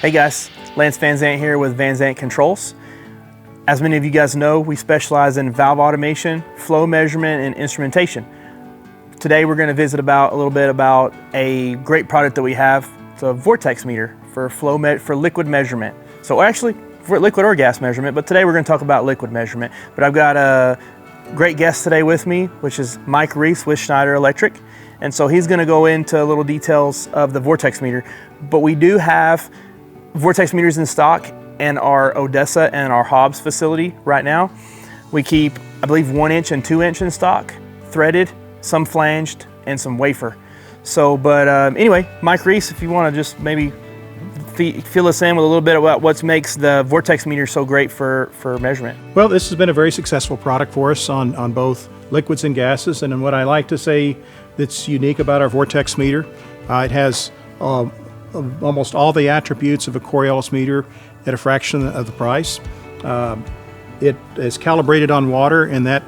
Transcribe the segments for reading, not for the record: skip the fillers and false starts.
Hey guys, Lance VanZandt here with VanZandt Controls. As many of you guys know, we specialize in valve automation, flow measurement, and instrumentation. Today we're going to visit a little bit about a great product that we have. It's a Vortex meter for liquid measurement. So actually for liquid or gas measurement, but today we're going to talk about liquid measurement. But I've got a great guest today with me, which is Mike Reese with Schneider Electric. And so he's going to go into little details of the Vortex meter. But we do have Vortex meters in stock in our Odessa and our Hobbs facility right now. We keep, I believe, 1 inch and 2 inch in stock, threaded, some flanged, and some wafer. So, but anyway, Mike Reese, if you want to just maybe fill us in with a little bit about what makes the Vortex meter so great for measurement. Well, this has been a very successful product for us on both liquids and gases. And what I like to say that's unique about our Vortex meter, it has almost all the attributes of a Coriolis meter at a fraction of the price. It is calibrated on water, and that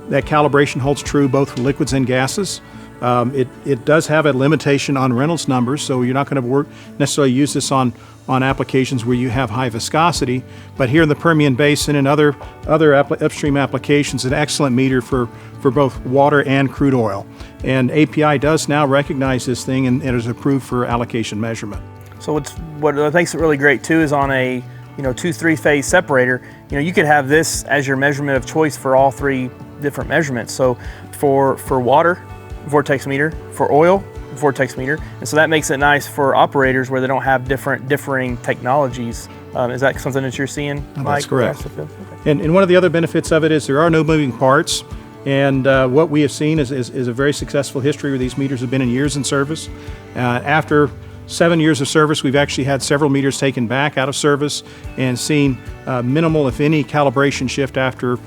calibration holds true both for liquids and gases. It does have a limitation on Reynolds numbers, so you're not going to necessarily use this on applications where you have high viscosity. But here in the Permian Basin and other upstream applications, an excellent meter for both water and crude oil. And API does now recognize this thing and is approved for allocation measurement. So what makes it really great too is on a 2-3 phase separator. You could have this as your measurement of choice for all 3 different measurements. So for water, Vortex meter, for oil, Vortex meter, and so that makes it nice for operators where they don't have differing technologies. Is that something that you're seeing, Mike? That's correct. Okay. And one of the other benefits of it is there are no moving parts, and what we have seen is a very successful history where these meters have been in years in service. After 7 years of service, we've actually had several meters taken back out of service and seen minimal, if any, calibration shift after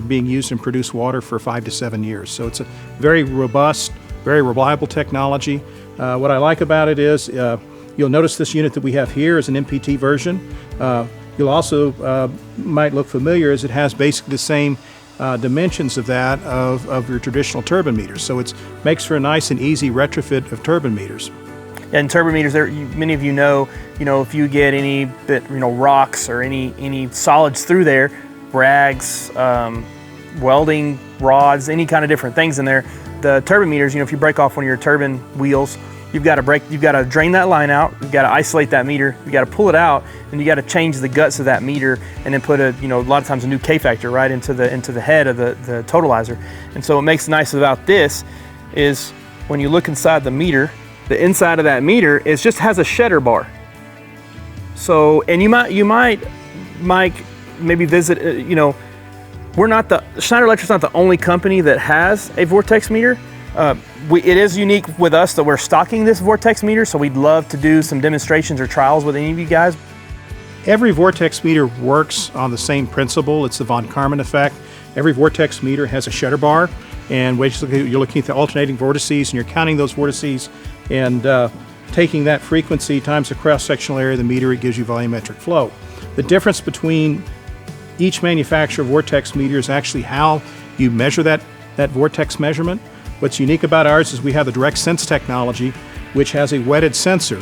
being used in produced water for 5 to 7 years. So it's a very robust, very reliable technology. What I like about it is you'll notice this unit that we have here is an MPT version. You'll also might look familiar as it has basically the same dimensions of that of your traditional turbine meters. So it makes for a nice and easy retrofit of turbine meters. And turbine meters, many of you know, if you get any rocks or any solids through there, rags, welding rods, any kind of different things in there, the turbine meters, if you break off one of your turbine wheels, you've got to drain that line out, you've got to isolate that meter, you got to pull it out, and you got to change the guts of that meter, and then put a lot of times a new K factor right into the head of the totalizer. And so what makes it nice about this is when you look inside the meter, the inside of that meter just has a shedder bar. So, and you might, Mike, maybe visit, Schneider Electric's not the only company that has a Vortex meter. It is unique with us that we're stocking this Vortex meter, so we'd love to do some demonstrations or trials with any of you guys. Every Vortex meter works on the same principle. It's the von Karman effect. Every Vortex meter has a shedder bar, and basically you're looking at the alternating vortices and you're counting those vortices and taking that frequency times the cross-sectional area of the meter, it gives you volumetric flow. The difference between each manufacturer of Vortex meter is actually how you measure that vortex measurement. What's unique about ours is we have the direct sense technology, which has a wetted sensor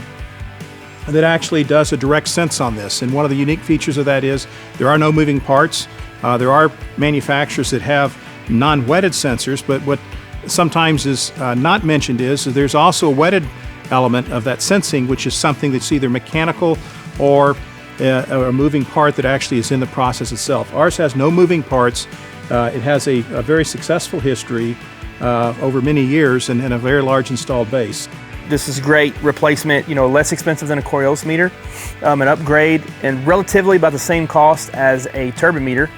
that actually does a direct sense on this. And one of the unique features of that is there are no moving parts. There are manufacturers that have non-wetted sensors, but what sometimes is not mentioned is there's also a wetted element of that sensing, which is something that's either mechanical or a moving part that actually is in the process itself. Ours has no moving parts. It has a very successful history over many years and a very large installed base. This is great replacement, less expensive than a Coriolis meter, an upgrade, and relatively about the same cost as a turbine meter.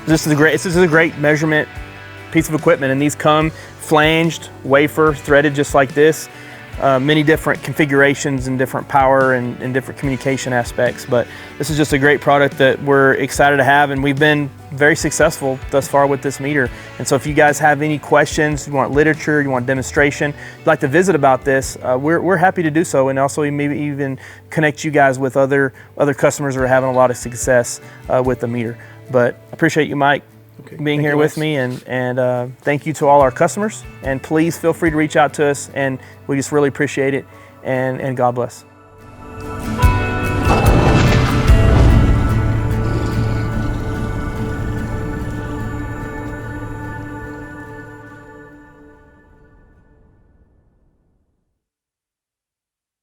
This is a great measurement piece of equipment, and these come flanged, wafer, threaded just like this. Many different configurations and different power and different communication aspects, but this is just a great product that we're excited to have, and we've been very successful thus far with this meter. And so if you guys have any questions, you want literature, you want demonstration, you'd like to visit about this, we're happy to do so, and also maybe even connect you guys with other customers that are having a lot of success with the meter. But I appreciate you, Mike, being here with me, and thank you to all our customers, and please feel free to reach out to us, and we just really appreciate it, and God bless.